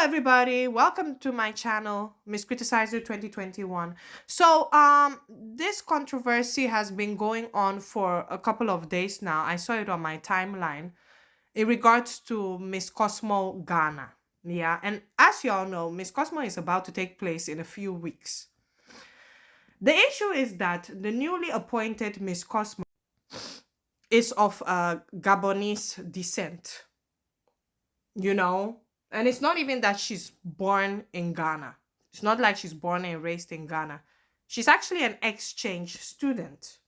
everybody, welcome to my channel, Miss Criticizer 2021. This controversy has been going on for a couple of days now. I saw it on my timeline in regards to Miss Cosmo Ghana. Yeah, and as you all know, Miss Cosmo is about to take place in a few weeks. The issue is that the newly appointed Miss Cosmo is of Gabonese descent, you know, and it's not even that she's born in Ghana. It's not like she's born and raised in Ghana. She's actually an exchange student.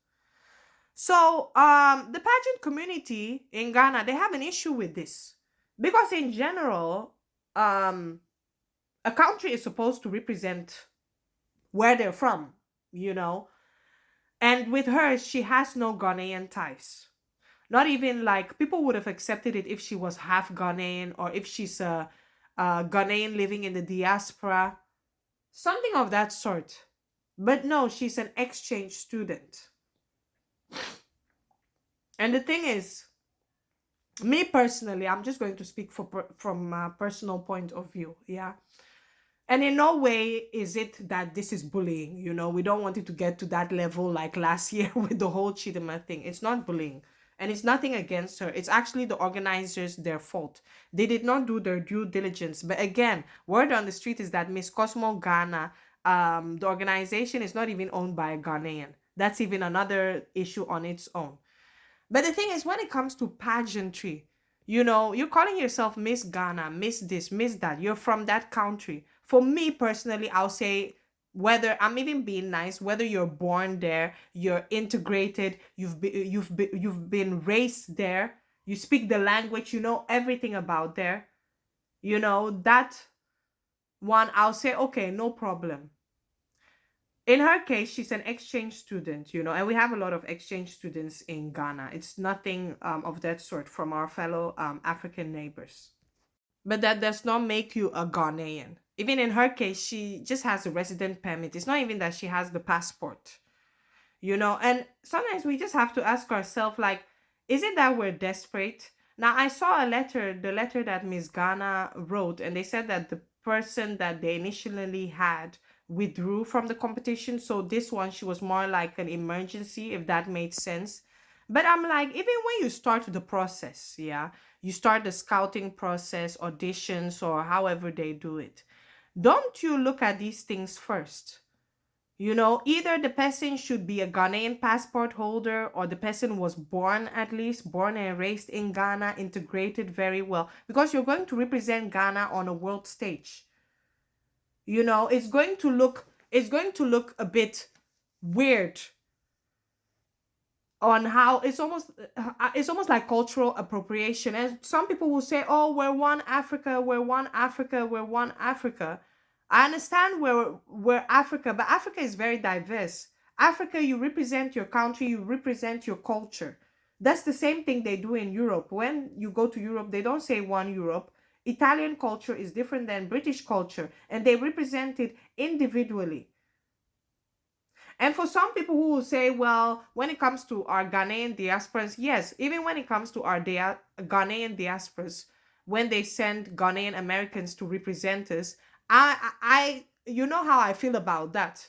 The pageant community in Ghana, they have an issue with this because in general, um a country is supposed to represent where they're from, you know. And with her, she has no Ghanaian ties. Not even like people would have accepted it if she was half Ghanaian or if she's a Ghanaian living in the diaspora, something of that sort. But no, she's an exchange student. And the thing is, me personally, I'm just going to speak from a personal point of view. Yeah. And in no way is it that this is bullying. You know, we don't want it to get to that level like last year with the whole Chidema thing. It's not bullying. And it's nothing against her. It's actually the organizers, their fault. They did not do their due diligence. But again, word on the street is that Miss Cosmo Ghana, the organization is not even owned by a Ghanaian. That's even another issue on its own. But the thing is, when it comes to pageantry, you know, you're calling yourself Miss Ghana, Miss this, Miss that. You're from that country. For me personally, I'll say whether I'm even being nice, whether you're born there, you're integrated, you've been raised there, you speak the language, you know everything about there. You know that one, I'll say okay, no problem. In her case, she's an exchange student, you know, and we have a lot of exchange students in Ghana. It's nothing of that sort from our fellow African neighbors. But that does not make you a Ghanaian. Even in her case, she just has a resident permit. It's not even that she has the passport, you know. And sometimes we just have to ask ourselves, like, is it that we're desperate? Now, I saw the letter that Miss Ghana wrote, and they said that the person that they initially had withdrew from the competition. So this one, she was more like an emergency, if that made sense. But I'm like, even when you start the process, yeah, you start the scouting process, auditions, or however they do it, don't you look at these things first? You know, either the person should be a Ghanaian passport holder or the person was born, at least born and raised in Ghana, integrated very well, because you're going to represent Ghana on a world stage. You know, it's going to look a bit weird on how it's almost like cultural appropriation. And some people will say, oh, we're one Africa, we're one Africa, we're one Africa. I understand we're Africa, but Africa is very diverse. Africa, you represent your country, you represent your culture. That's the same thing they do in Europe. When you go to Europe, they don't say one Europe. Italian culture is different than British culture, and they represent it individually. And for some people who will say, well, when it comes to our Ghanaian diasporas, yes, even when it comes to our Ghanaian diasporas, when they send Ghanaian Americans to represent us, you know how I feel about that.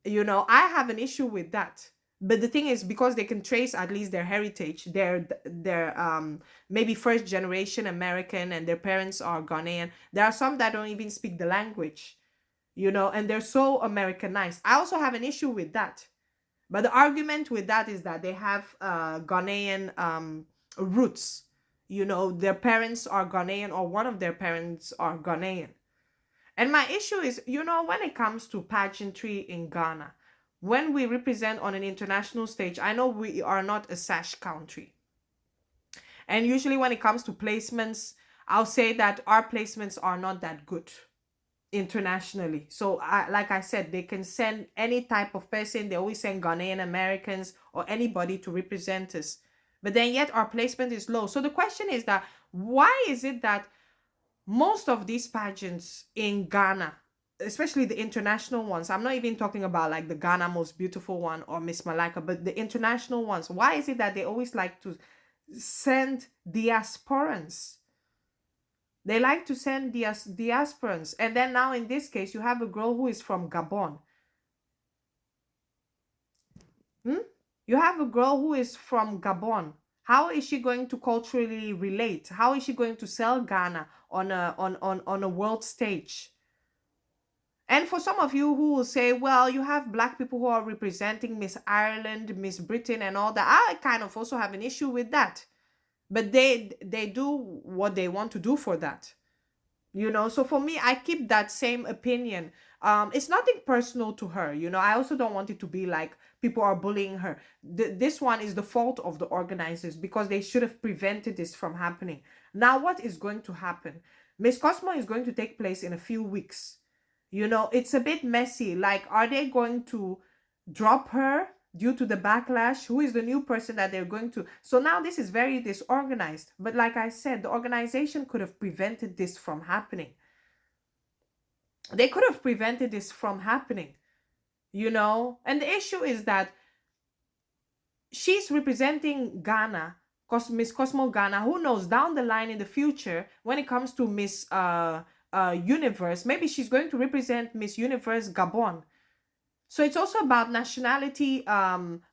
You know, I have an issue with that. But the thing is, because they can trace at least their heritage, their maybe first generation American and their parents are Ghanaian. There are some that don't even speak the language, you know, and they're so Americanized. I also have an issue with that. But the argument with that is that they have Ghanaian roots. You know, their parents are Ghanaian or one of their parents are Ghanaian. And my issue is, you know, when it comes to pageantry in Ghana, when we represent on an international stage, I know we are not a sash country. And usually when it comes to placements, I'll say that our placements are not that good internationally. So like I said, they can send any type of person. They always send Ghanaian Americans or anybody to represent us. But then yet our placement is low. So the question is that why is it that most of these pageants in Ghana, especially the international ones, I'm not even talking about like the Ghana Most Beautiful one or Miss Malika, but the international ones, why is it that they always like to send diasporans? They like to send the aspirants. And then now in this case, you have a girl who is from Gabon. Hmm? You have a girl who is from Gabon. How is she going to culturally relate? How is she going to sell Ghana on a world stage? And for some of you who will say, well, you have black people who are representing Miss Ireland, Miss Britain, and all that, I kind of also have an issue with that. But they do what they want to do for that. So for me, I keep that same opinion. It's nothing personal to her. I also don't want it to be like people are bullying her. This one is the fault of the organizers, because they should have prevented this from happening. Now what is going to happen? Miss Cosmo is going to take place in a few weeks. It's a bit messy. Like, are they going to drop her due to the backlash? Who is the new person that they're going to? So now this is very disorganized. But like I said, the organization could have prevented this from happening. They could have prevented this from happening, And the issue is that she's representing Ghana, Miss Cosmo Ghana. Who knows, down the line in the future, when it comes to Miss Universe, maybe she's going to represent Miss Universe Gabon. So it's also about nationality,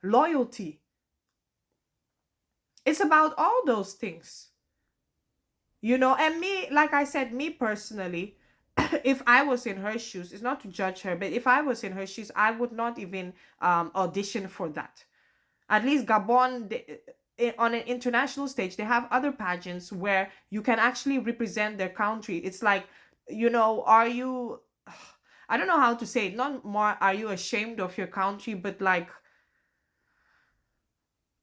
loyalty. It's about all those things, And me, like I said, me personally, if I was in her shoes, it's not to judge her, but if I was in her shoes, I would not even audition for that. At least Gabon, on an international stage, they have other pageants where you can actually represent their country. It's like, are you, I don't know how to say it, not more, are you ashamed of your country, but like,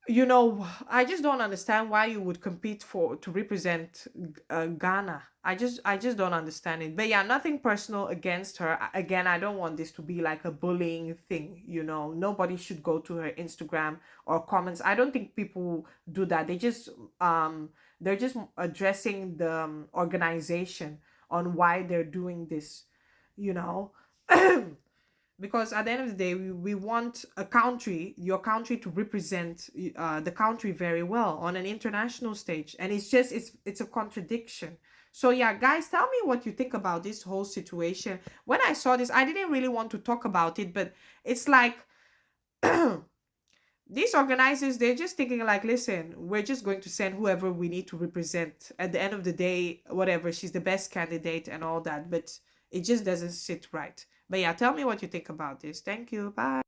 I just don't understand why you would compete to represent Ghana. I just don't understand it. But yeah, nothing personal against her. Again, I don't want this to be like a bullying thing. Nobody should go to her Instagram or comments. I don't think people do that. They're just addressing the organization on why they're doing this. You know. Because at the end of the day, we want your country to represent the country very well on an international stage, and it's a contradiction. So yeah, guys, tell me what you think about this whole situation. When I saw this, I didn't really want to talk about it, but it's like these organizers, they're just thinking like, listen, we're just going to send whoever we need to represent. At the end of the day, whatever, she's the best candidate and all that, but it just doesn't sit right. But yeah, tell me what you think about this. Thank you. Bye.